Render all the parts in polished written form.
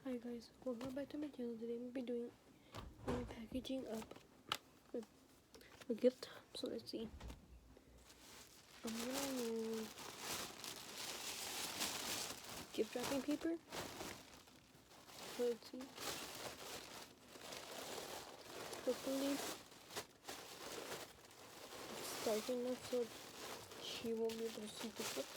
Hi guys, welcome back to my channel. Today we'll be doing packaging up a gift. So let's see. I'm gonna need gift wrapping paper. So let's see. Hopefully it's dark enough so she won't be able to see the gift.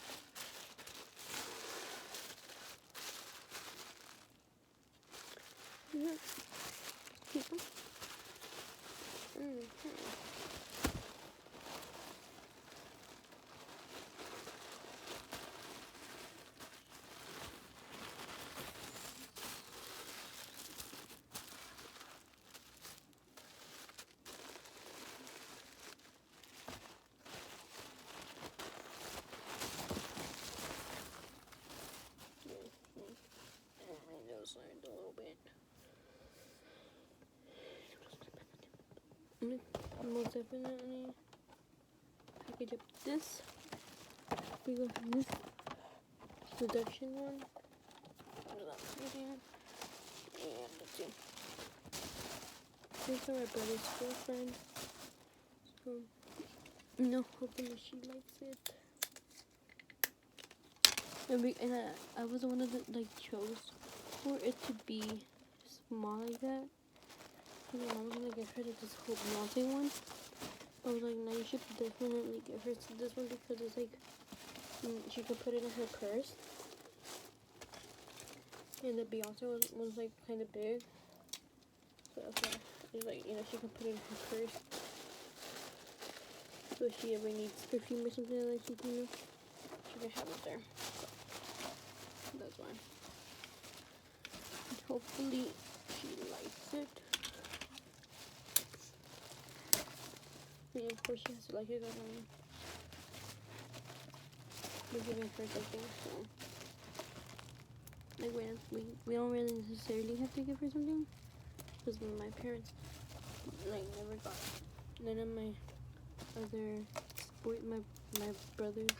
People. My nose lined a little bit. Most definitely package up this. We go from this reduction one. And let's see. These are my brother's girlfriend. So, hopefully she likes it. And I was the one that chose for it to be small like that. And then I'm gonna give her this whole Beyonce one. I was like, no, you should definitely give her this one because it's like, she could put it in her purse. And the Beyonce one was like kind of big. So that's why it's like, she can put it in her purse. So if she ever needs perfume or something like that, she can have it there. So that's why. And hopefully she likes it. And of course she has to like it, we're giving her something, so like we don't really necessarily have to give her something because my parents like never got none of my other my brothers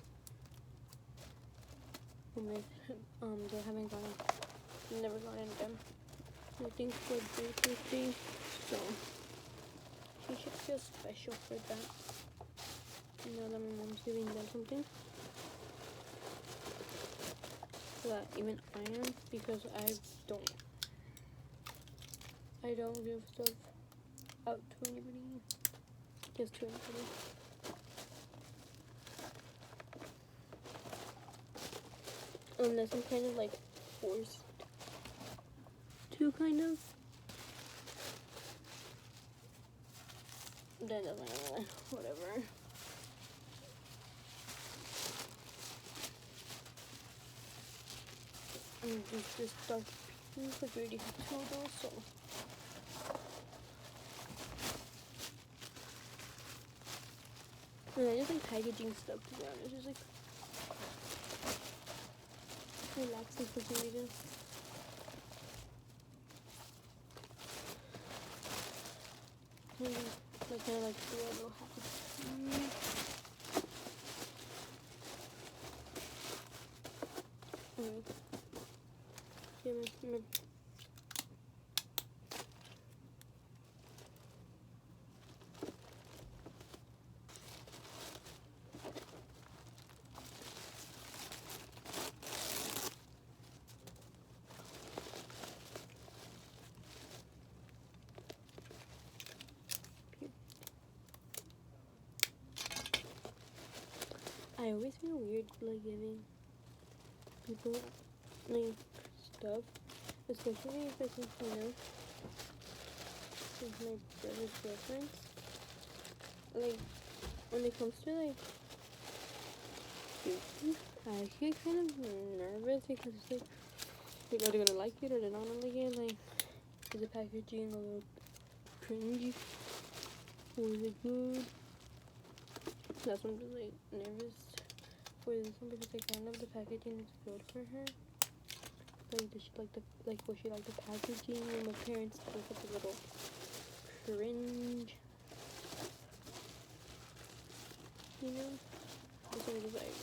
they haven't never gotten them nothing for their birthday, so she should feel special for that. Now that my mom's giving them something. That even I am, because I don't give stuff out to anybody, just to anybody. Unless I'm kind of like forced to, kind of. Then whatever. And this dark pink, but we already have two of those, so. And I just like packaging stuff, to be honest. It's like relaxing for some reason. And I kind of like do a little happy. I always feel weird like giving people like stuff, especially if it's with my brother's girlfriend. Like when it comes to like gifting, I get kind of nervous because it's like are they gonna like it or they're not gonna like it? Like, is the packaging a little cringy or is it good? That's why I'm just like nervous for this one because I kind of the packaging is good for her. Like, does she will she like the packaging? And my parents think it's a little cringe, This one is like,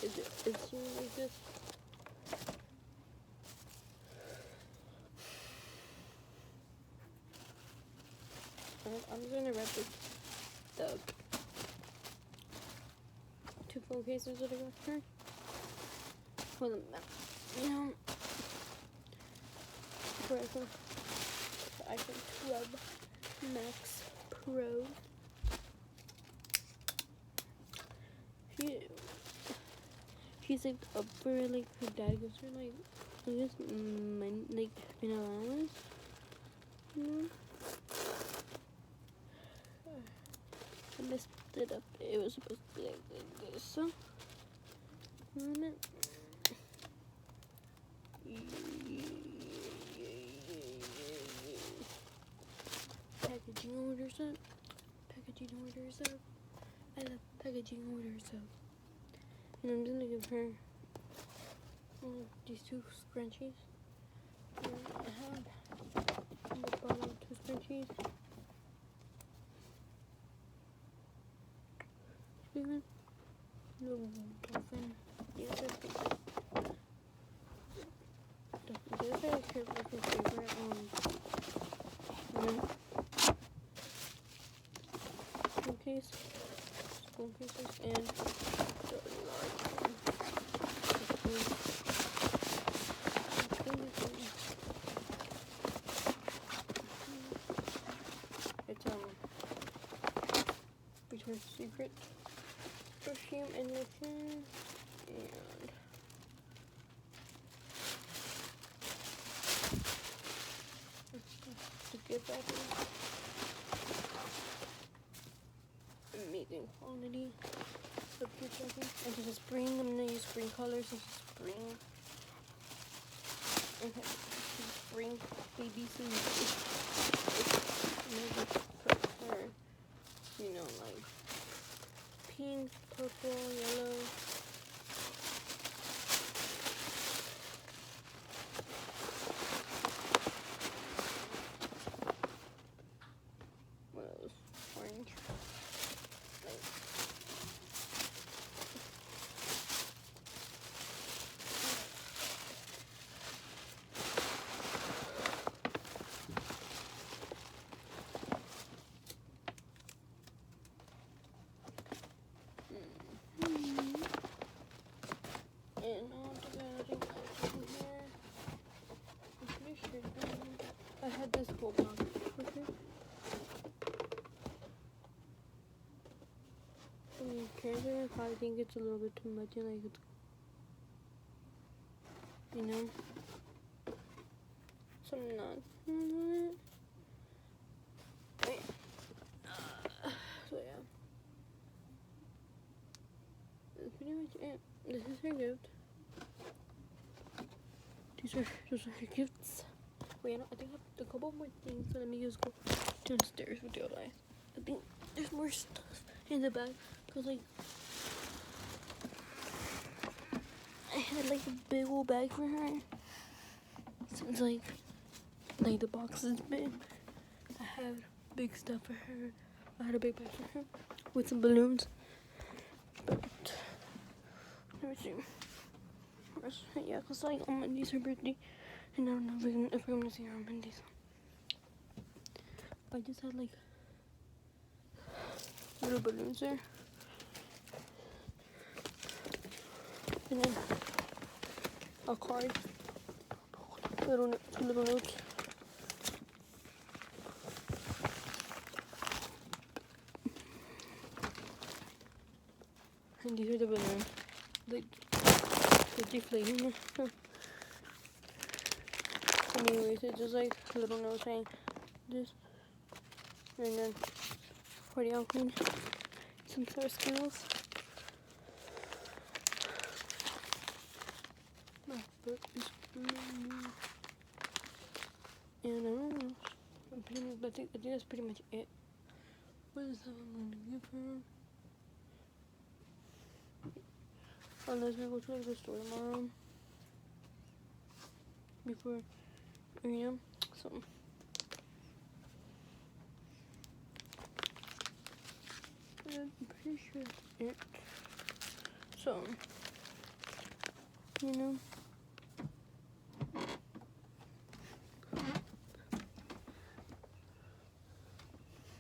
is she like this? just gonna wrap the 2 phone cases that I got here. Hold them back. For iPhone 12 Max Pro. She's like up for like her dad gives her like I guess like an allowance. I messed it up. It was supposed to be like this. So packaging orders up. Packaging orders up. I love packaging orders up. And I'm gonna give her these 2 scrunchies. I have on the bottom 2 scrunchies. Little dolphin. These are like my favorite phone case. Phone cases and the large one. It's Victoria's Secret perfume and lotion and the gift wrapping. Amazing quality of gift wrapping. And this is spring. I'm gonna use spring colors. This is spring. Okay, this is spring baby seed. It's for her, you know, like pink, purple, yellow. What else? Orange. I had this whole box with her. Currently, if I think it's a little bit too much, and like it's, you know, so I'm not. So yeah, that's pretty much it. This is her gift. Those are her gifts. Wait, I think I have a couple more things, so let me just go downstairs with the light. I think there's more stuff in the bag, cause like I had like a big old bag for her. So it's like the box is big. I had big stuff for her. I had a big bag for her with some balloons. But let me see. Yeah, cause like on Monday's her birthday. And I don't know if we're gonna see her on Mondays. I just had like little balloons there. And then a card. Two little notes. And these are the balloons. Like the deflating. Anyways, it's just like a little note saying this, and then for the alcohol, some sour skills. My foot is blue. And I don't know. I think that's pretty much it. What is that I'm gonna give her? Unless we go to the store tomorrow. Before, you know, so. I'm pretty sure that's it. So, you know.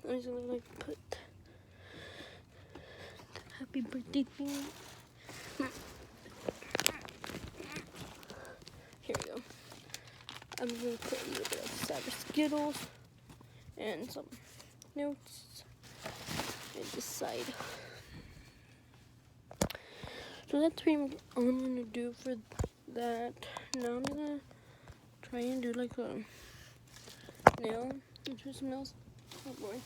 I'm just gonna like put the happy birthday thing. Here we go. I'm gonna put a little bit of sour Skittles and some notes at this side. So that's pretty much all I'm gonna do for that. Now I'm gonna try and do like a nail. Try some nails. Oh boy.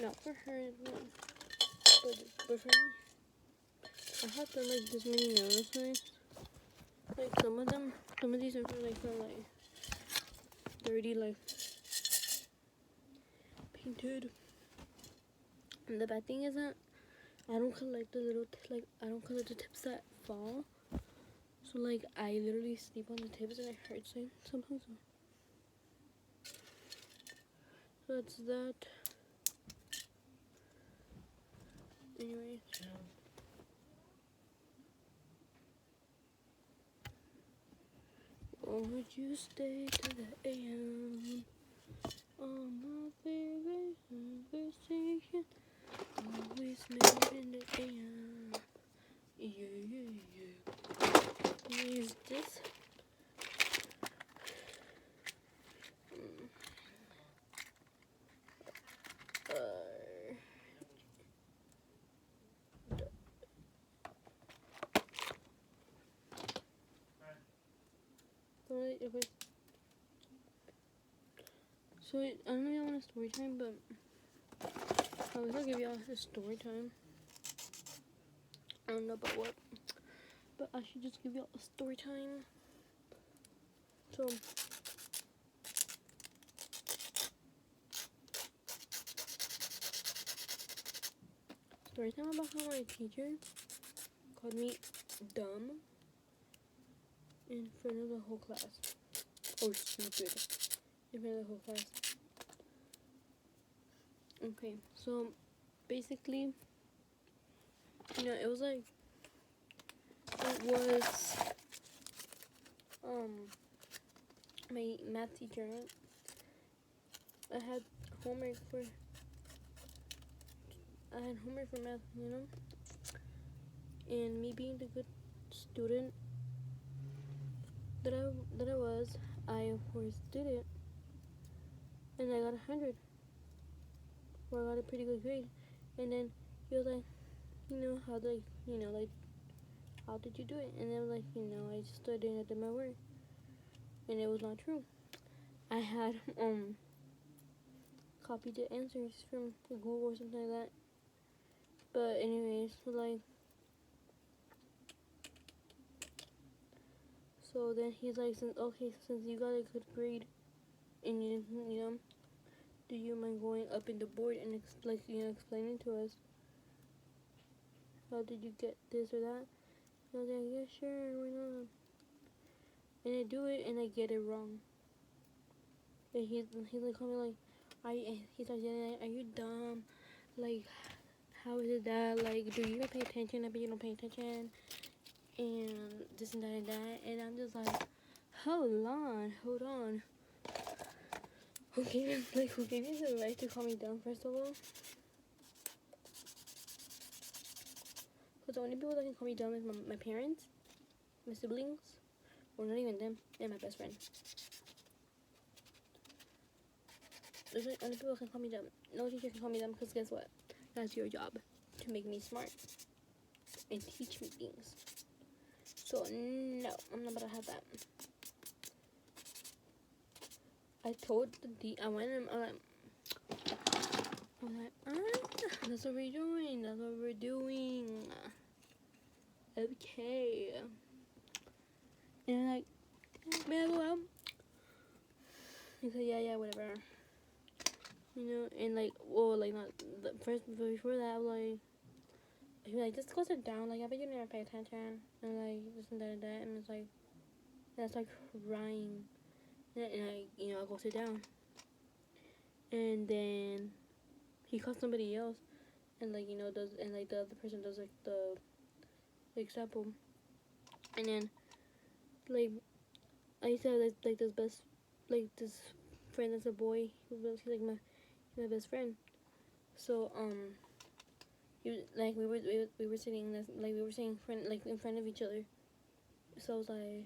Not for her, but for me. I have done like this many nails. Like some of these are like kind of like dirty, like painted. And the bad thing is that I don't collect the little I don't collect the tips that fall. So like I literally sleep on the tips and it hurts like sometimes. So that's that. Anyway. Or would you stay to the AM? On my favorite conversation, always made in the AM. Yeah. Use this. So I don't know if y'all want a story time, but I was gonna give y'all a story time. I don't know about what, but I should just give y'all a story time. So story time about how my teacher called me dumb in front of the whole class. Or stupid in front of the whole class. Okay, so basically, it was my math teacher. I had homework for math, and me being the good student that I was, I of course did it, and I got 100. Well, I got a pretty good grade. And then he was like, how how did you do it? And I was like, I just studied and I did my work. And it was not true. I had copied the answers from Google or something like that. But anyways, so then he's like, since you got a good grade and you do you mind going up in the board and explaining to us how did you get this or that? And I was like, yeah, sure, why not? And I do it and I get it wrong. And he's like, call me like, he's like, are you dumb? Like, how is it that? Like, do you even pay attention? I bet you don't pay attention. And this and that and that. And I'm just like, hold on. Who gave you the right to call me dumb, first of all? Because the only people that can call me dumb is my parents, my siblings, or not even them, and my best friend. Those are the only people that can call me dumb. No teacher can call me dumb because guess what? That's your job, to make me smart and teach me things. So no, I'm not about to have that. I told I went and I'm like, that's what we're doing. That's what we're doing. Okay. And I'm like, may I go out? He said, yeah, whatever. And like, not the first, before that, I was like, he was like, just go sit down. Like, I bet you never pay attention. And like, this and that and that. And it's like, and I start crying. And I go sit down. And then he calls somebody else. And like, does, and like the other person does like the example. And then, like, I used to have like this friend that's a boy. He's like my best friend. So he was, like we were sitting friend like in front of each other. So I was like,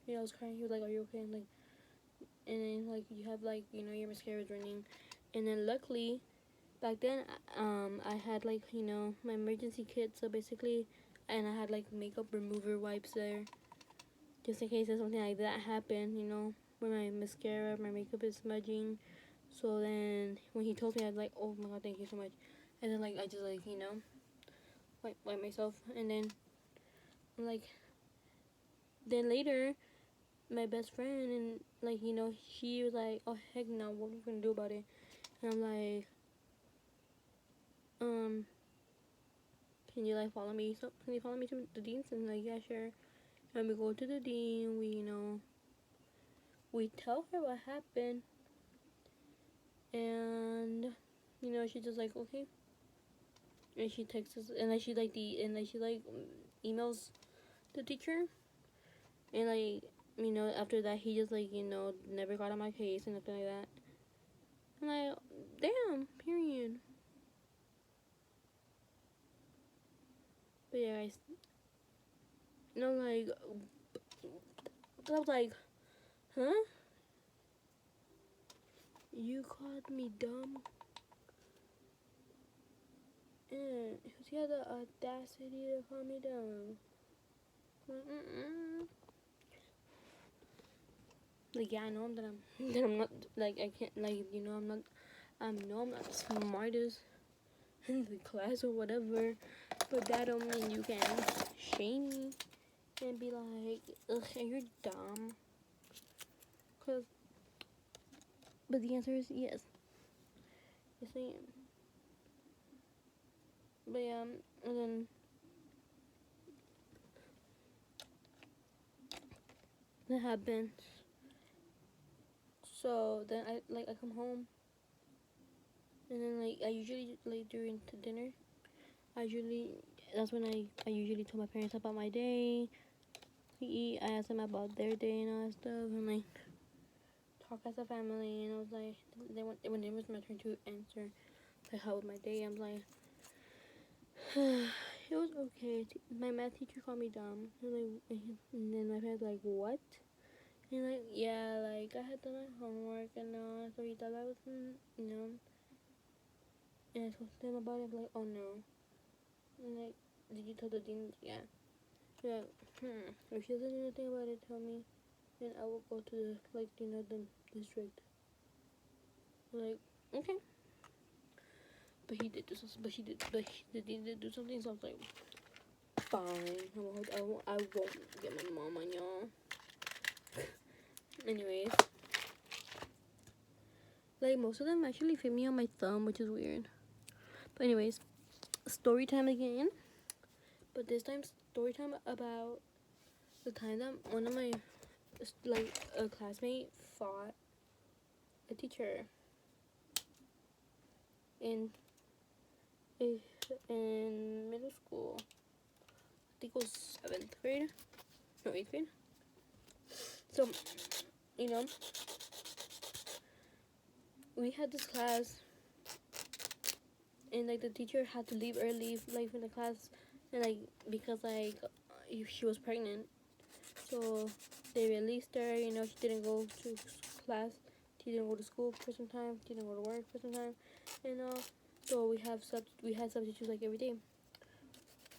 I was crying. He was like, "Are you okay?" And like, and then like you have like your mascara is running, and then luckily back then I had like my emergency kit. So basically, and I had like makeup remover wipes there, just in case something like that happened. When my mascara, my makeup is smudging. So then when he told me, I was like, "Oh my god, thank you so much." And then like I just like wipe myself, and then like then later my best friend and like she was like, "Oh heck no, what are we gonna do about it?" And I'm like, can you like follow me? So can you follow me to the dean's? And like, yeah, sure. And we go to the dean. We tell her what happened, and she's just like, okay. And she texts us, and like she like emails the teacher, and like after that he just like never got on my case and nothing like that. I'm like, damn, period. But yeah, guys, like I was like, huh? You called me dumb? And he had the audacity to call me dumb. Like, yeah, I know that I'm not, like, I can't, like, I'm not, know I'm not the smartest in the class or whatever, but that don't mean you can shame me and be like, ugh, you're dumb. But the answer is yes. Yes, I am. But yeah, and then that happened. So then I come home, and then like I usually like during dinner, that's when I usually tell my parents about my day. We eat. I ask them about their day and all that stuff, and like talk as a family. And I was like, when it was my turn to answer, like how was my day? I'm like, it was okay. My math teacher called me dumb, and then my parents like, what? And like, yeah, like I had done my homework and all, so he thought I was, And I told them about it. I'm like, oh no. And like, did you tell the dean? Yeah. Yeah. If she doesn't know anything about it, tell me. Then I will go to the the district. Like, okay. But he did do something. The dean did do something. So I was like, fine. I won't get my mom on y'all. Anyways, like most of them actually fit me on my thumb, which is weird. But anyways, story time again. But this time, story time about the time that one of my a classmate fought a teacher in in middle school. I think it was 7th grade, no 8th grade. So we had this class, and like the teacher had to leave early, like from the class, and like because like she was pregnant, so they released her. She didn't go to class, she didn't go to school for some time, she didn't go to work for some time, and so we had substitutes like every day.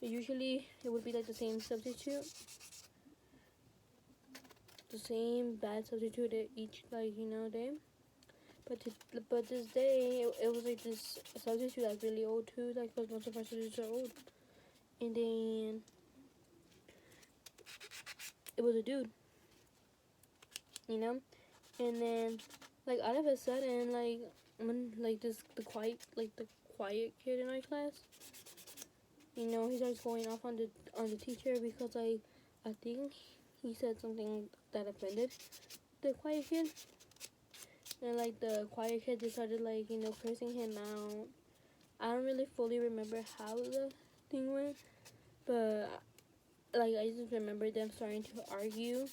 Usually it would be like the same substitute, the same bad substitute each day. But this day it was like this substitute like really old too, like because most of our substitutes are old. And then it was a dude, and then like all of a sudden when the quiet kid in our class, he starts going off on the teacher because I think he said something that offended the quiet kid. And like the quiet kid just started cursing him out. I don't really fully remember how the thing went, but like I just remember them starting to argue.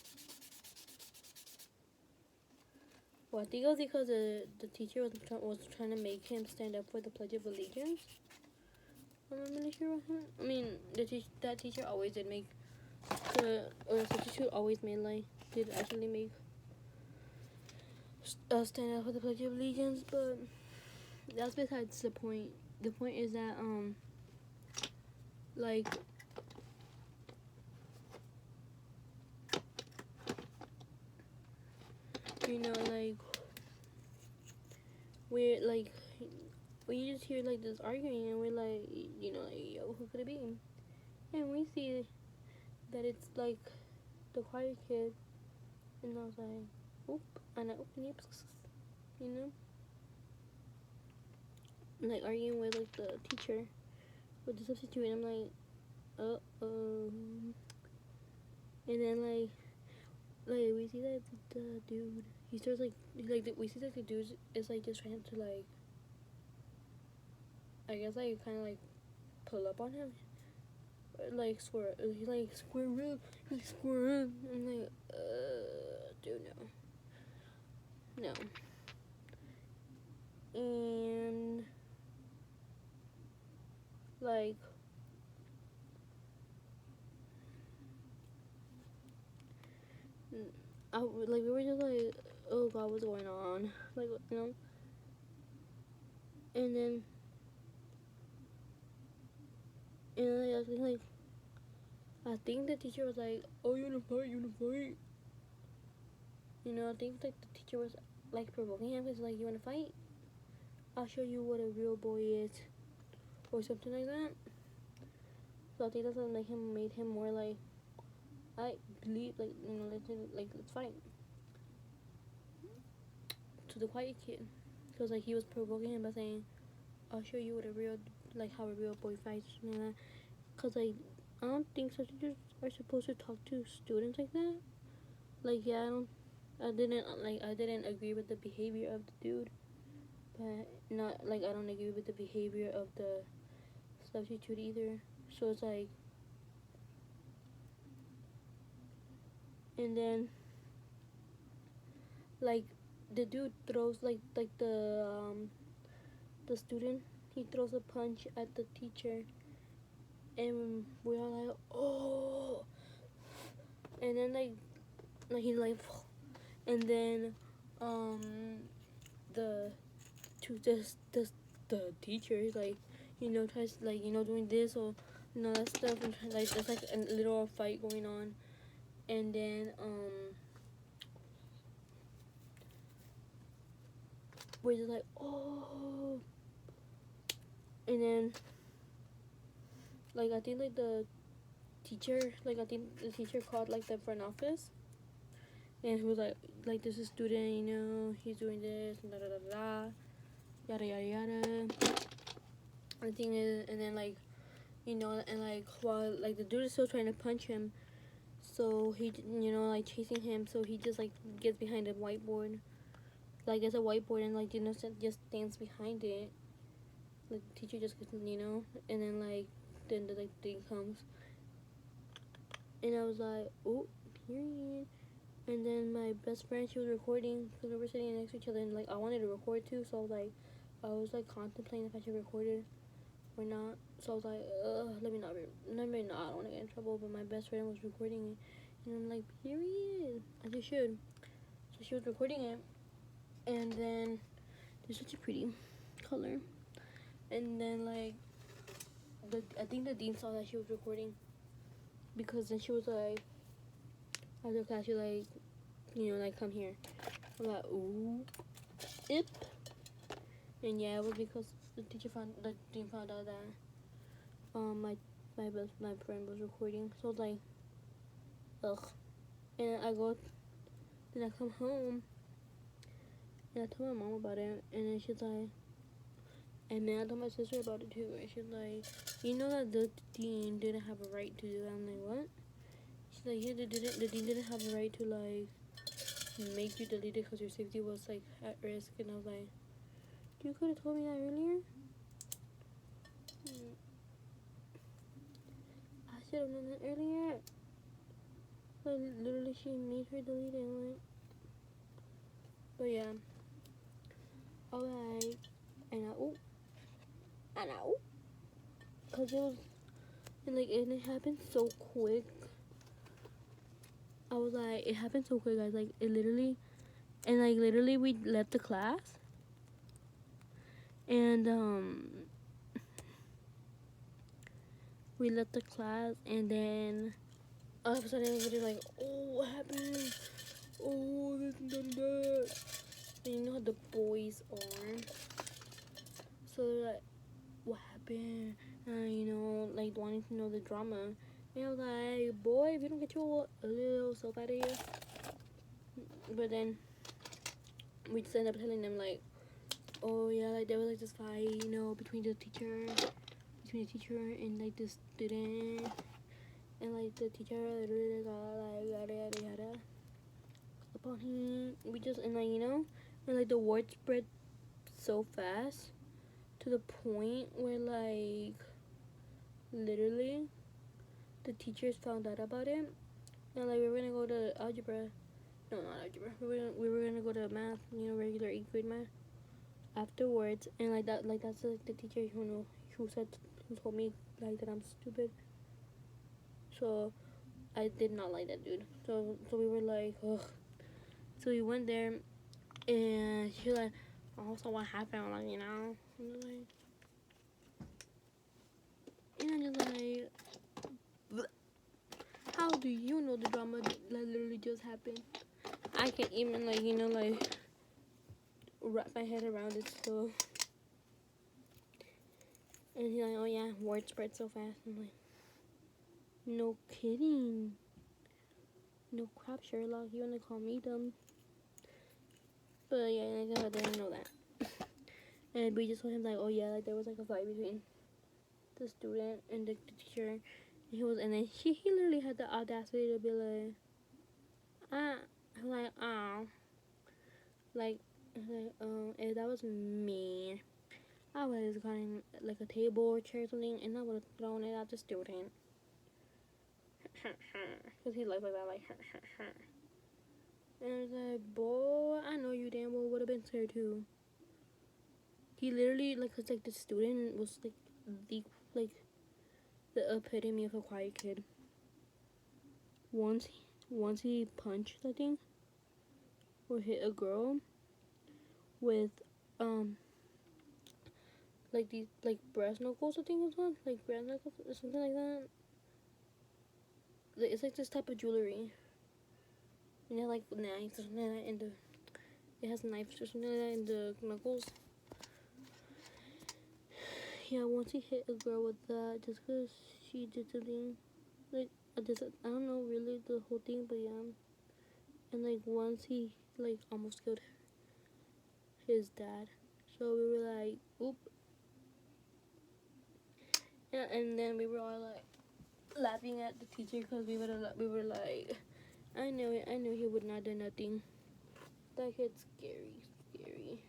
Well, I think it was because the teacher was trying to make him stand up for the Pledge of Allegiance. I'm not really sure what happened. I mean, that teacher always did make or the substitute always made like did actually make stand up for the Pledge of Allegiance, but that's besides the point. The point is that like like we're like we just hear like this arguing and we're like like yo, who could it be? And we see that it's like the quiet kid, and I was like, oop, and I open it, like arguing with like the teacher, with the substitute, and I'm like, uh-oh. And then like we see that the dude, he starts like we see that the dude is like just trying to like, I guess like kind of like pull up on him, like square, he's like square up, I'm like, dude, no. And like we were just like, oh god, what's going on, like, and then I think the teacher was like, oh, you wanna fight, I think like the teacher was like provoking him, because like, you wanna fight, I'll show you what a real boy is, or something like that. So I think that's what made him more like, I believe, like, let's fight. To the quiet kid, because like he was provoking him by saying, I'll show you what a real, like, how a real boy fights, because like I don't think substitutes are supposed to talk to students like that. Like, yeah, I didn't agree with the behavior of the dude, but not like I don't agree with the behavior of the substitute either. So it's like, and then like the dude throws like the student, he throws a punch at the teacher, and we're all like, oh, and then like he's like, and then the the teacher is like, tries like, doing this or that stuff, and like there's like a little fight going on, and then we're just like, oh, and then like I think like the teacher, called like the front office, and he was like this is student, he's doing this, and da da da da, yada yada yada. The thing is, and then like, and like while like the dude is still trying to punch him, so he, like chasing him, so he just like gets behind a whiteboard, like it's a whiteboard, and like just stands behind it. Like the teacher just gets, and then like then the like thing comes, and I was like, oh, period. And then my best friend, she was recording, because we were sitting next to each other, and like I wanted to record too, so I was like contemplating if I should record it or not. So I was like, let me not, I don't want to get in trouble. But my best friend was recording it, and I'm like, period, I just should. So she was recording it, and then there's such a pretty color, and then like I think the dean saw that she was recording, because then she was like, after class, she like, like, come here. I'm like, ooh, ip. And yeah, it was because the dean found out that my friend was recording. So I was like, ugh. And then I come home, and I told my mom about it, and then she's like, and then I told my sister about it too, and she's like, that the dean didn't have a right to do that. I'm like, what? She's like, yeah, the dean didn't have a right to like make you delete it because your safety was like at risk. And I was like, you could have told me that earlier. I should have known that earlier. Like literally, she made her delete it. Like, But yeah, alright, and I know, cause it was, and it happened so quick. I was like, it happened so quick, guys. Like it literally, and literally, we left the class, and we left the class, and then all of a sudden everybody's like, oh, what happened? Oh, this and that. And you know how the boys are. So they're like, what happened? Wanting to know the drama. And I was like, boy, if you don't get your little self out of here. But then we just end up telling them like, oh yeah, like there was like this fight, between the teacher and like the student. And like the teacher literally got like yada upon him. We just and like the word spread so fast to the point where like literally the teachers found out about it, and like we were gonna go to algebra. No, not algebra. We were gonna go to math, regular 8th grade math afterwards, and that's like the teacher who told me like that I'm stupid. So I did not like that dude. So we were like, ugh. So we went there, and she was like, oh, so what happened? Like, and I'm just like, bleh. How do you know the drama that literally just happened? I can't even wrap my head around it. So, and he's like, oh yeah, word spread so fast. I'm like, no kidding. No crap, Sherlock. You wanna call me dumb? But yeah, I didn't know that. And we just told him like, oh yeah, like there was like a fight between the student and the teacher. And then he literally had the audacity to be like, I'm like, oh, like, if that was me, I would have gotten like a table or chair or something, and I would have thrown it at the student. Because he looked like that, like, and I was like, boy, I know you damn well would have been scared too. He literally, like, cause like the student was like the epitome of a quiet kid. Once he punched, I think, or hit a girl with like these like brass knuckles, I think it's called, like brass knuckles or something like that. It's like this type of jewelry, and it like knives or something like that, and it has knives or something like that in the knuckles. Yeah, once he hit a girl with that, just cause she did something, like I don't know really the whole thing, but yeah. And like once he like almost killed his dad, so we were like, oop. Yeah, and then we were all like laughing at the teacher because we were like, I knew he would not do nothing. That kid's scary.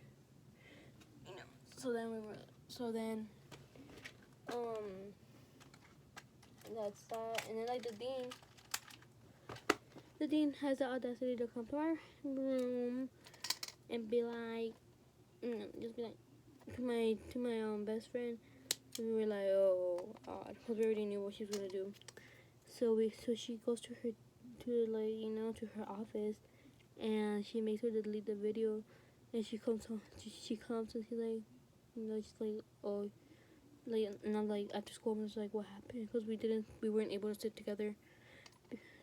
So then that's that. And then like the dean has the audacity to come to our room and be like, just be like to my best friend. And we were like, oh God, because we already knew what she was gonna do. So she goes to her to her office, and she makes her delete the video, and she comes and she's like, she's like, oh, like, and I'm like, after school, I'm just like, what happened? Because we weren't able to sit together,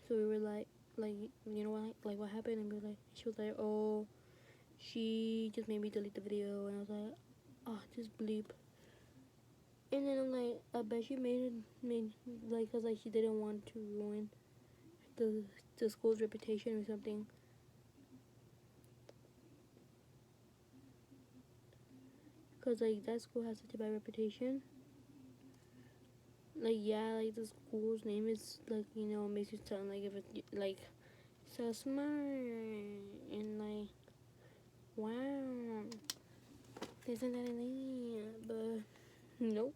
so we were like, what happened? And we were like, she was like, oh, she just made me delete the video, and I was like, oh, just bleep. And then I'm like, I bet she made like, cause like she didn't want to ruin the school's reputation or something. Cause like that school has such a bad reputation. Like yeah, like the school's name is like makes you sound like if it's like so smart and like wow, this and that and that, but nope.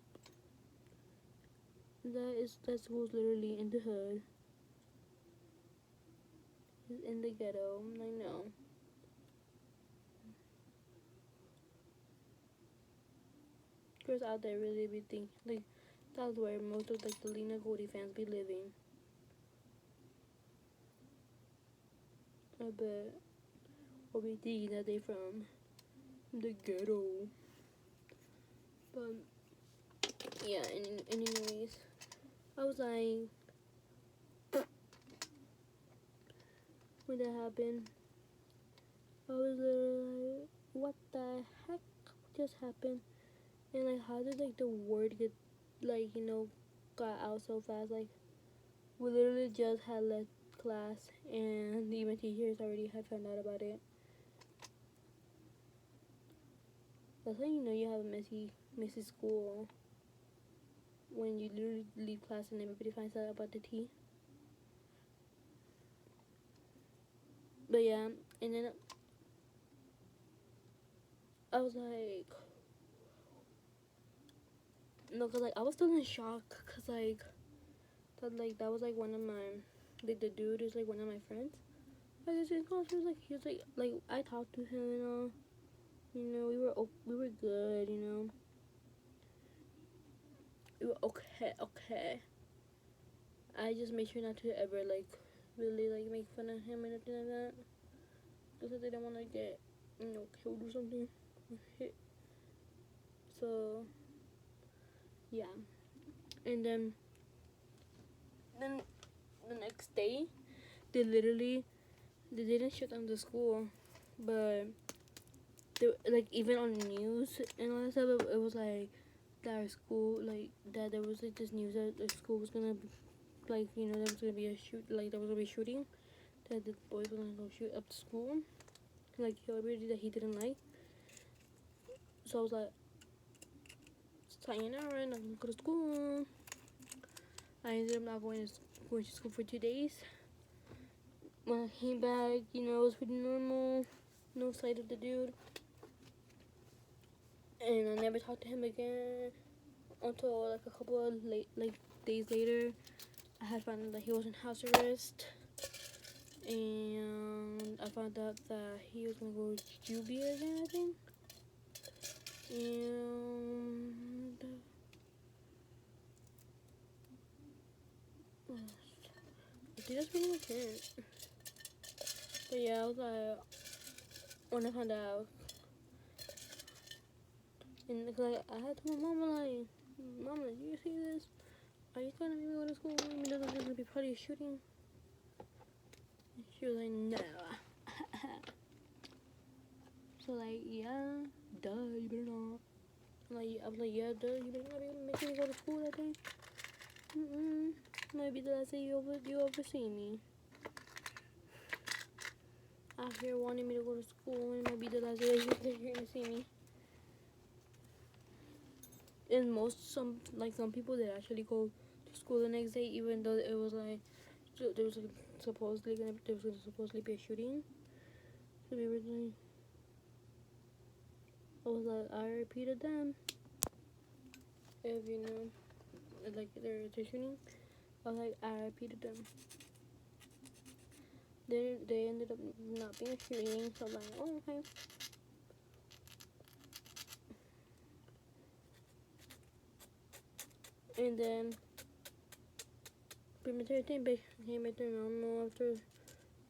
That school's literally in the hood. It's in the ghetto. Like no. girls out there really be thinking, like, that's where most of, like, the Lena Goldie fans be living. I bet. Or be thinking that they from the ghetto. But, yeah, anyways, I was like, when that happened, I was literally like, what the heck just happened? And, like, how did, like, the word get, like, you know, got out so fast? Like, we literally just had left class, and even teachers already had found out about it. That's how you know you have a messy school, when you literally leave class and everybody finds out about the tea. But yeah, and then I was like, no, cause like I was still in shock, cause like that was like one of my, like the dude is like one of my friends. I guess in class he was like I talked to him and all, you know, we were good, you know, we were okay. I just made sure not to ever like really like make fun of him or anything like that, because I didn't want to get, you know, killed or something, or hit. So yeah, and then the next day they didn't shut down the school, but they, like even on the news and all that stuff, it was like that our school, like that there was like this news that the school was gonna, like, you know, there was gonna be a there was gonna be shooting, that the boys were gonna go shoot up the school, like kill everybody that he didn't like. So I was like, sayonara, I'm not gonna go to school. I ended up not going to school for 2 days. When I came back, you know, it was pretty normal. No sight of the dude. And I never talked to him again until like a couple of days later. I had found out that he was in house arrest, and I found out that he was gonna go to juvie again, I think. And I think that's pretty much it. But yeah, I was like, when I found out, and like I had to my mama like, Mama, do you see this? Are you gonna make me go to school? I mean, there's gonna be probably a shooting. And she was like, no. So like, yeah, duh, you better not. Like, I was like, yeah, duh, you better not be making me go to school that day. Might be the last day you ever see me. Out here wanting me to go to school, and it might be the last day that you're gonna see me. And some people that actually go to school the next day, even though it was like, there was supposedly be a shooting. So we were like, I was like, I repeated them. If you know, like they're shooting, I was like, I repeated them. Then they ended up not being a shooting, so I'm like, oh, okay. And then pretty much everything became back to normal after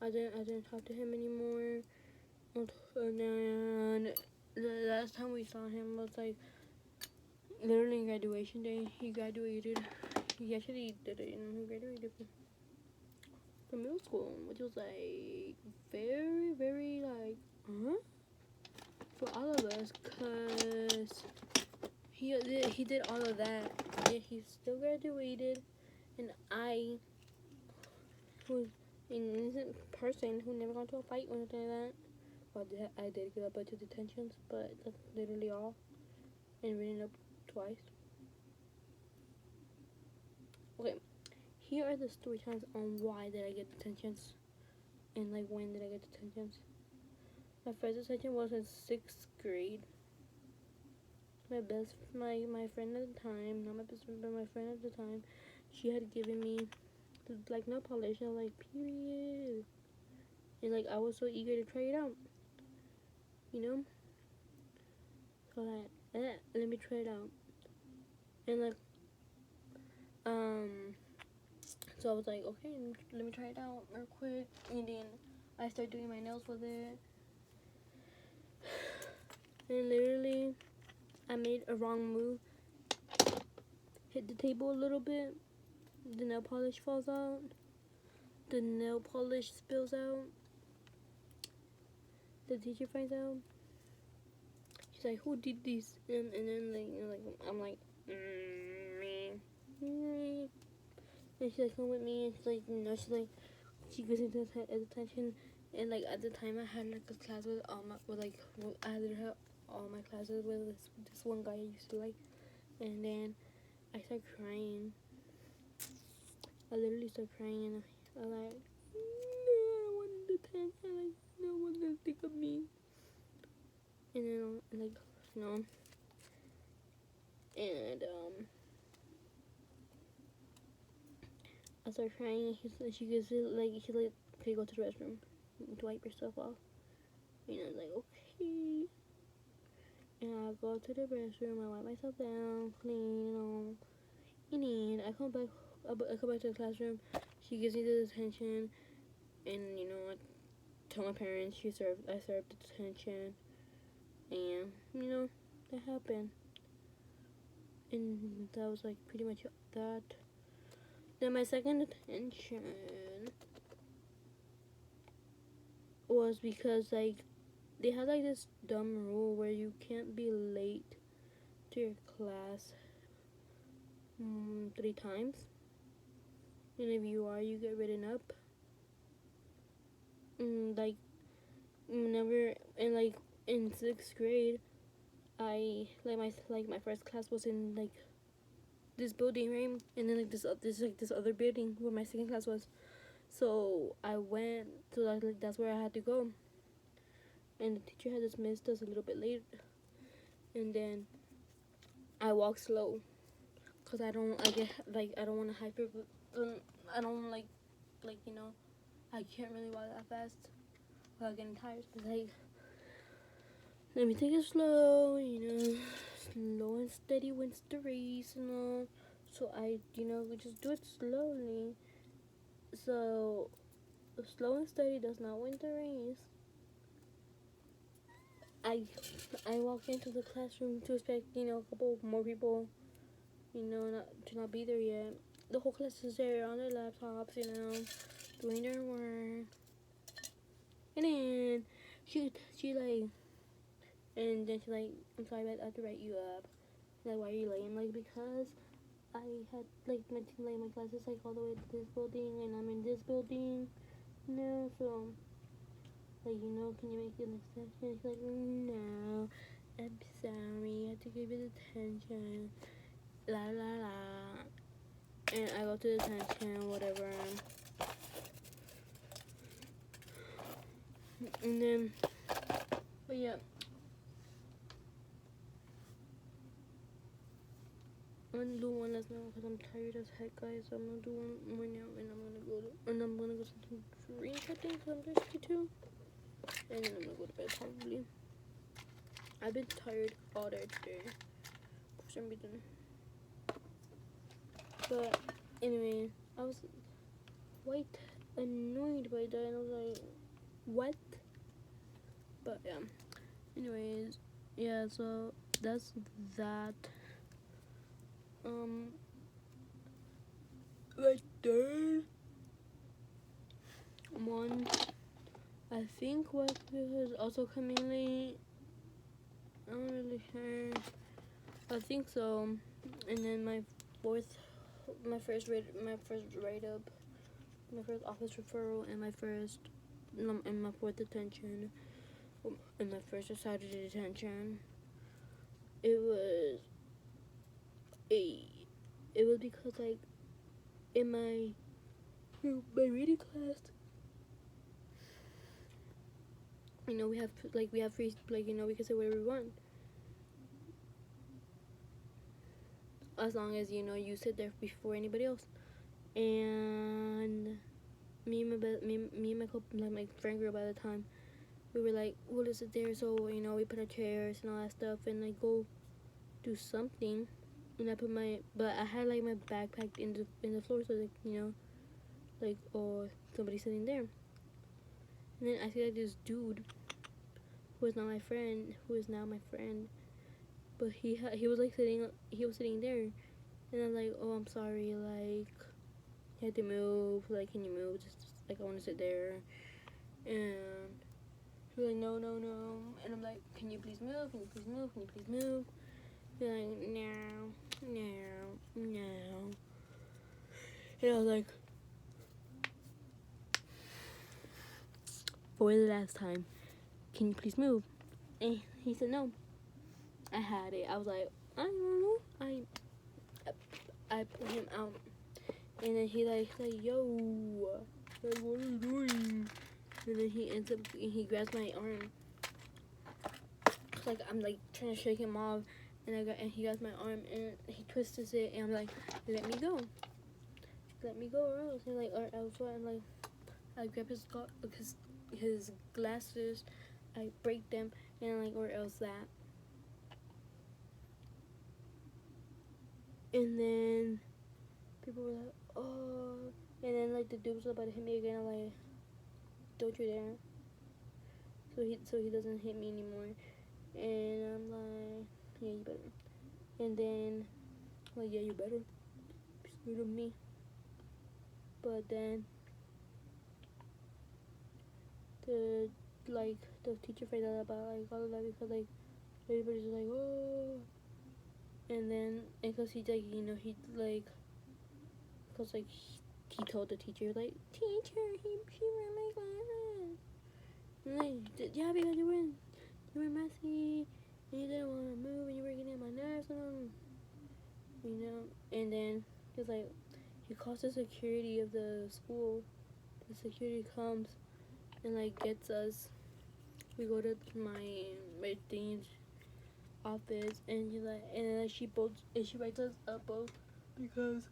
I didn't talk to him anymore. And then the last time we saw him was like literally graduation day. He graduated. He actually did it, and he graduated from middle school, which was like very, very like, huh? For all of us, cause he did all of that, yet he still graduated, and I, who's an innocent person who never got into a fight or anything like that. Well, I did get a bunch of detentions, but that's literally all, and written up twice. Okay, here are the story times on why did I get detentions, and like when did I get detentions. My first detention was in 6th grade. My friend at the time, not my best friend, but my friend at the time, she had given me like nail polish, and I was like, period. And like I was so eager to try it out, you know. So like, let me try it out. And like, so I was like, okay, let me try it out real quick. And then I started doing my nails with it. And literally, I made a wrong move. Hit the table a little bit. The nail polish falls out. The nail polish spills out. The teacher finds out. She's like, who did this? And then like I'm like, me. And she's like, come with me. And she's like, no. She's like, she gives me the attention. And like at the time, I had like a class with I literally had all my classes with this one guy I used to like. And then I started crying. I literally started crying, and I'm like, no, I want the attention. Like, no one to think of me. And then like, you know, and I started crying. And she goes like, she's like, okay, go to the restroom to wipe yourself off. And I was like, okay. And I go to the restroom. I wipe myself down, clean, you know. And then I come back to the classroom. She gives me the detention, and you know, I tell my parents I served the detention, and you know, that happened. And that was like pretty much that. Then my second detention was because like they had like this dumb rule where you can't be late to your class 3 times, and if you are, you get written up. Like whenever in 6th grade, I my first class was in like this building, right? And then like this other building where my second class was. So I went to like that's where I had to go. And the teacher had dismissed us a little bit late. And then I walk slow, cause I don't want to hyper. I don't like you know, I can't really walk that fast without getting tired. But like, let me take it slow, you know. Slow and steady wins the race, you know. So I, you know, just do it slowly. So slow and steady does not win the race. I walk into the classroom to expect, you know, a couple more people, you know, to not be there yet. The whole class is there on their laptops, you know, doing their work. And then she like, and then she's like, I'm sorry, but I have to write you up. Like, why are you late? I'm like, because I had like my class is like all the way to this building, and I'm in this building now, so like, you know, can you make an exception? She's like, no, I'm sorry, I have to give you detention, la la la. And I go to detention, whatever. And then, but yeah, I'm gonna do one last now because I'm tired as heck, guys. So I'm gonna do one more now, and I'm gonna go to drink, I think, because I'm thirsty too. And then I'm gonna go to bed probably. I've been tired all day today for some reason. But anyway, I was quite annoyed by that, and I was like, what? But yeah. Anyways, yeah. So that's that. Right there. One, I think what was also coming late. I'm not really sure. I think so. And then my first write up, my first office referral, and my fourth detention, and my first Saturday detention. It was because like in my reading class, you know, we have free, like, you know, we can say whatever we want, as long as, you know, you sit there before anybody else. And me and my like my friend group at the time, we were like, we'll just sit there. So, you know, we put our chairs and all that stuff, and like go do something. and I put my, but I had like my backpack in the floor, so like, you know, like, oh, somebody's sitting there. And then I see like this dude who is not my friend, who is now my friend, but he was like sitting there, and I'm like, oh, I'm sorry, like, you had to move, like, can you move? Just like, I want to sit there. And he was like, no, no, no. And I'm like, can you please move? Can you please move? Can you please move? He's like, no, no, no. And I was like, for the last time, can you please move? And he said no. I had it. I was like, I don't know. I put him out. And then he like yo, like, what are you doing? And then he ends up, he grabs my arm. Like, I'm like trying to shake him off, and he grabs my arm and he twists it, and I'm like, let me go, or else. And like, or else what? And like, I grab his glasses, I break them, and like, or else that. And then people were like, oh, and then like the dude was about to hit me again. I'm like, don't you dare. So he doesn't hit me anymore. And I'm like, yeah, you better. And then, like, yeah, you better. Be scared of me. But then, the teacher found out about, like, all of that because, like, everybody's like, oh. And then, because he, like, you know, he, like, because, like, he told the teacher, like, teacher, she ran my glasses. And, like, yeah, because you were messy. And you didn't want to move, and you were getting on my nerves, and you know. And then he's like, he calls the security of the school. The security comes and like gets us. We go to my dean's office, and he's like, and then she writes us up both because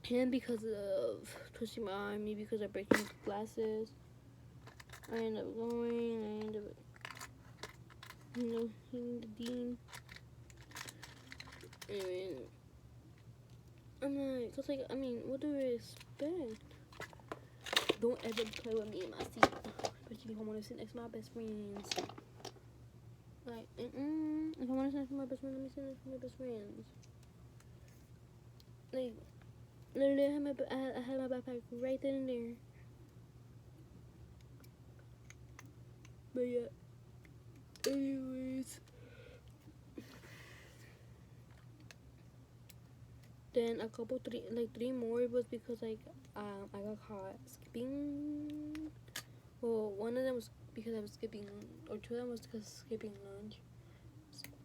him, because of twisting my arm, me because of breaking his glasses. I end up hitting the dean. Anyway, I'm like, cause like, I mean, what do I expect? Don't ever play with me in my seat, especially if I want to sit next to my best friends. Like, if I want to sit next to my best friend, let me sit next to my best friends. Like, literally, I had my backpack right then and there. But yeah, anyways. Then three more was because like I got caught skipping. Well, one of them was because I was skipping, or two of them was because skipping lunch,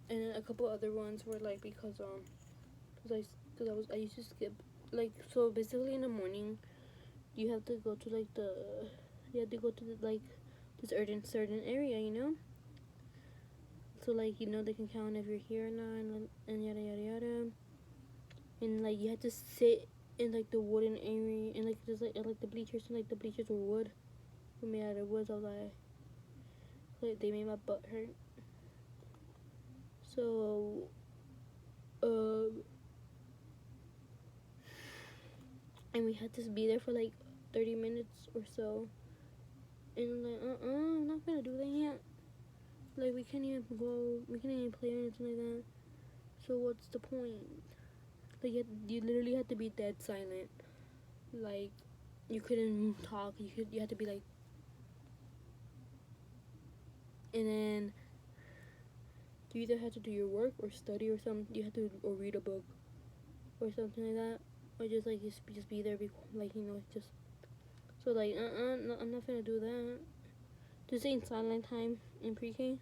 and then a couple other ones were like because I used to skip, like, so basically in the morning you have to go to like like this certain area, you know. So like, you know, they can count if you're here or not, and yada yada yada. And like you had to sit in like the wooden area, and like there's like the bleachers, and like the bleachers were wood, were made out of wood. So I was like they made my butt hurt. So and we had to be there for like 30 minutes or so, and I'm like, I'm not gonna do that yet. Like, we can't even play or anything like that. So what's the point? Like, you literally had to be dead silent. Like, you couldn't talk. You had to be like, and then you either had to do your work or study or something. You had to or read a book or something like that, or just like just be there, like, you know, just so like no, I'm not gonna do that. This ain't silent time in pre-K.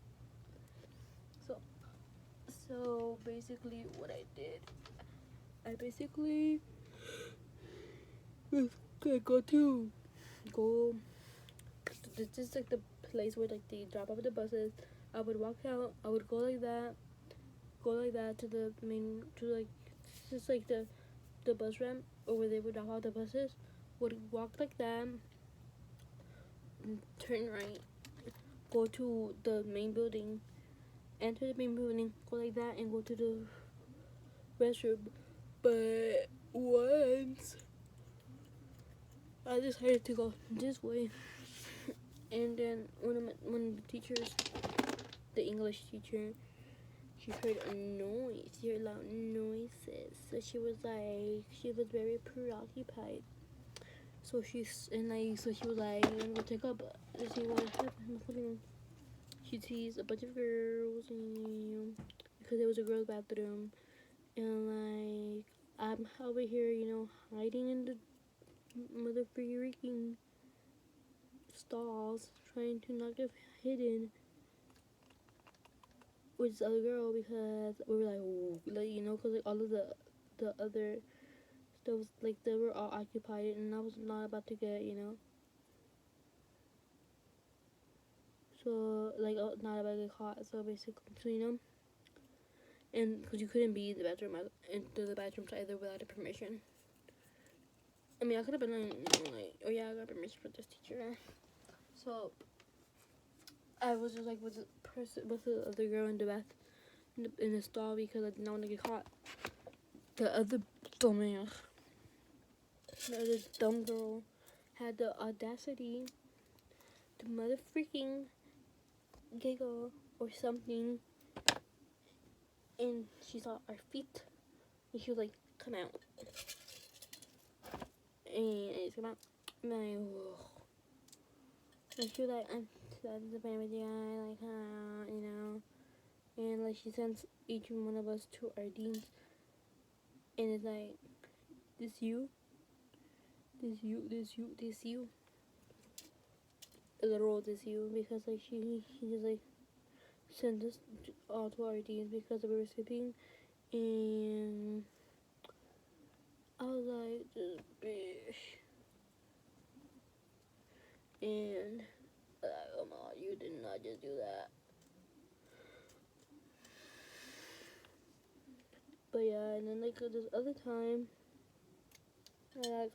So basically, what I did, I basically was gonna go. This is like the place where like they drop off the buses. I would walk out. I would go like that to the main, to like just like the bus ramp, or where they would drop off the buses. Would walk like that, turn right, go to the main building, enter the main building, go like that, and go to the restroom. But once I decided to go this way, and then one of the teachers, the English teacher, she heard a noise. She heard loud noises. So she was very preoccupied. So she was like, I'm gonna take up to see what happened. She sees a bunch of girls, and because it was a girls' bathroom, and like I'm over here, hiding in the mother freaking stalls, trying to not get hidden with this other girl because we were like, oh, because like all of the other stuff, like they were all occupied, and I was not about to get, so like not about to get caught. So basically, and because you couldn't be in the bathroom into the bathrooms either without a permission. I mean, I could have been like, oh yeah, I got permission for this teacher. So I was just like with the other girl in the bath in the stall because I did not want to get caught. The other dumbass, the other dumb girl, had the audacity to mother freaking giggle or something, and she saw our feet, and she was like, "Come out," and I just come out, and I'm like, whoa. And she was like, "I'm the with you, and like she sends each one of us to our deans, and it's like, this you, literal this you, because like she just like sent us all to our deans because we were skipping, and I was like, this bitch, and oh my, you did not just do that. But yeah, and then like this other time, I like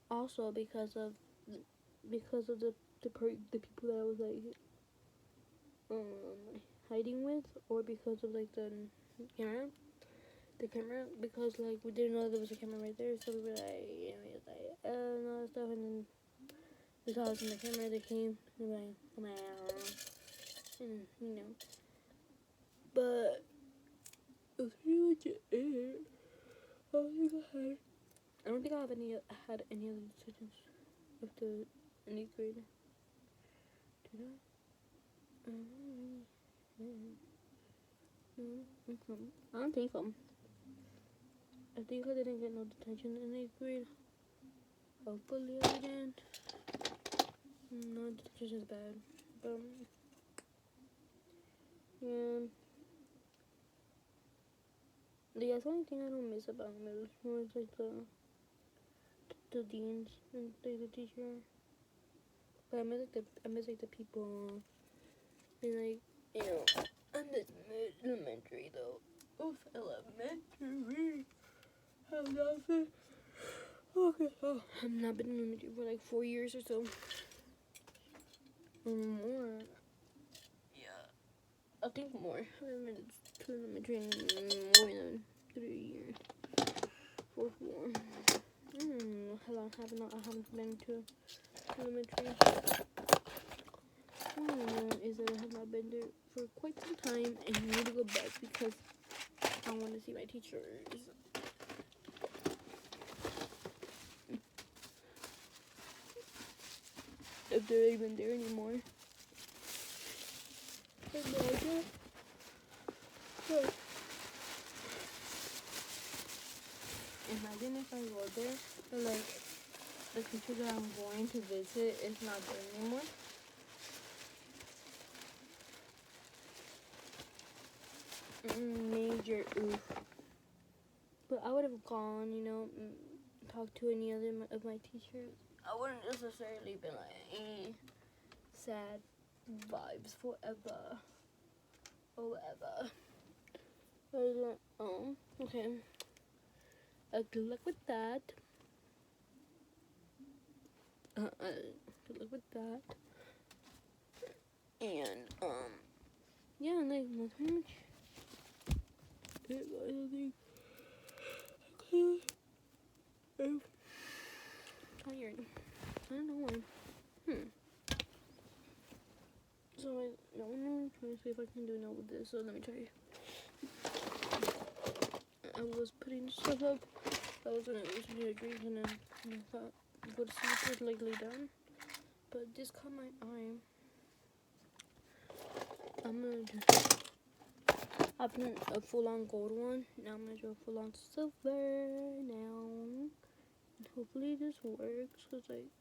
also because of the people that I was like hiding with, or because of like the camera, because like we didn't know there was a camera right there, so we were like, we was like, and all that stuff, and then we saw us in the camera, they came, and we were like, and but that's pretty much it. I don't think I had any other decisions after an 8th grade. Did I? I don't think so. I think I didn't get no detention in 8th grade. Hopefully I didn't. No, detention is bad. But yeah. That's the only thing I don't miss about middle school is like the deans and like the teacher. But I miss like the people, and like, I miss elementary though. Oof, elementary. I've not been I've not been in elementary for like 4 years or so. Or more. Yeah. I think more. I haven't been to elementary in more than 3 years. 4. How long I haven't been to elementary. All I know is that I have not been there for quite some time, and I need to go back because I want to see my teachers. If they're even there anymore. I have no idea. But imagine if I go there, like the teacher that I'm going to visit is not there anymore. Major oof. But I would have gone, talked to any other of my teachers. I wouldn't necessarily been like, sad vibes forever. Or whatever. I was like, oh, okay. Good luck with that. Good luck with that. And, yeah, like that's pretty much it. I'm tired. I don't know why. So I'm trying to see if I can do now with this. So let me try. I was putting stuff up. I was gonna listen to a drink and then I thought go to sleep or like lay down. But this caught my eye. I'm gonna do. I've done a full-on gold one. Now I'm gonna do a full-on silver now. And hopefully this works, cause like.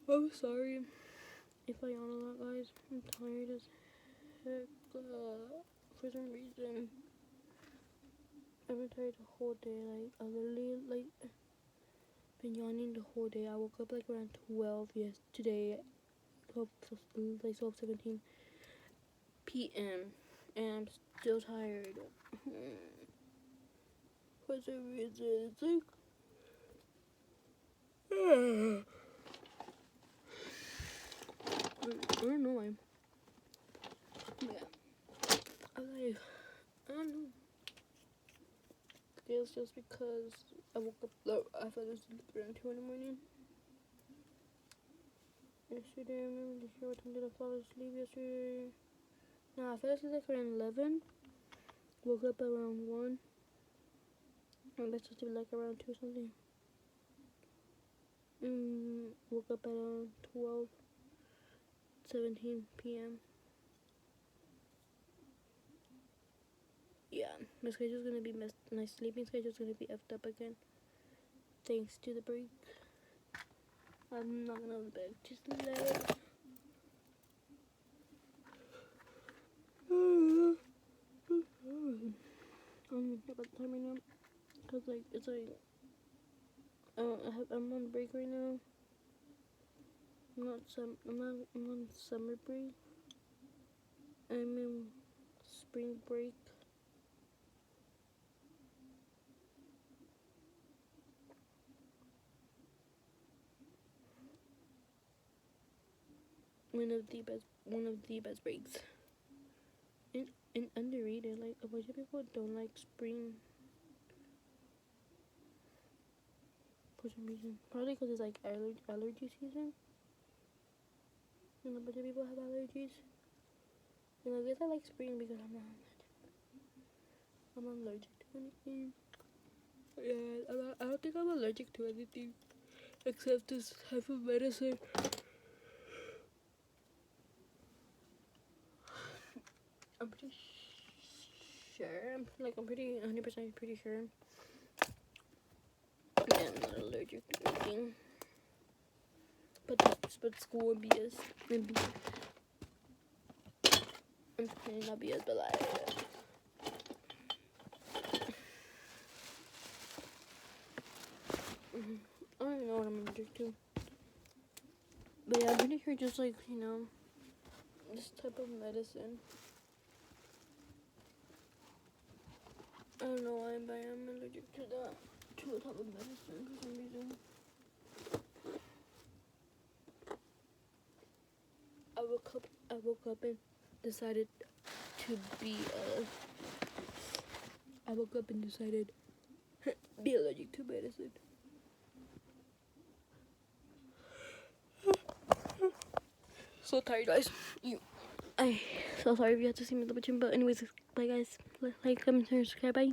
I'm sorry if I yawn a lot, guys. I'm tired as heck. For some reason, I've been tired the whole day. Like I literally been yawning the whole day. I woke up like around 12 today, 12:17 p.m. and I'm still tired. For some reason, it's like. I don't know why. Yeah. I don't know. It's just because I woke up, I fell asleep around 2 in the morning. Yesterday, I remember this year, what time did I fall asleep yesterday? No, I fell asleep like around 11. Woke up around 1. And let's just do like around 2 something. Woke up at around 12:17 p.m. Yeah, my schedule's gonna be messed. My sleeping schedule's gonna be effed up again. Thanks to the break. I'm not gonna go to bed to sleep. I'm gonna about the time right now. Cause like, it's like, I'm on break right now. I'm on summer break. I'm in spring break. One of the best breaks. And underrated. Like a bunch of people don't like spring for some reason. Probably because it's like allergy season. And a bunch of people have allergies. And I guess I like spring because I'm not allergic to anything. Yeah, I don't think I'm allergic to anything except this type of medicine. I'm pretty sure. I'm pretty 100% pretty sure. Yeah, I'm not allergic to anything. But school would be BS. I'm pretending not BS, but like. I don't even know what I'm allergic to. But yeah, I'm pretty sure just like, this type of medicine. I don't know why, but I'm allergic to that. To a type of medicine for some reason. I woke up and decided to be be allergic to medicine. So tired, guys. I so sorry if you had to see me at the gym, but anyways, bye guys. Like, comment, share, subscribe, bye.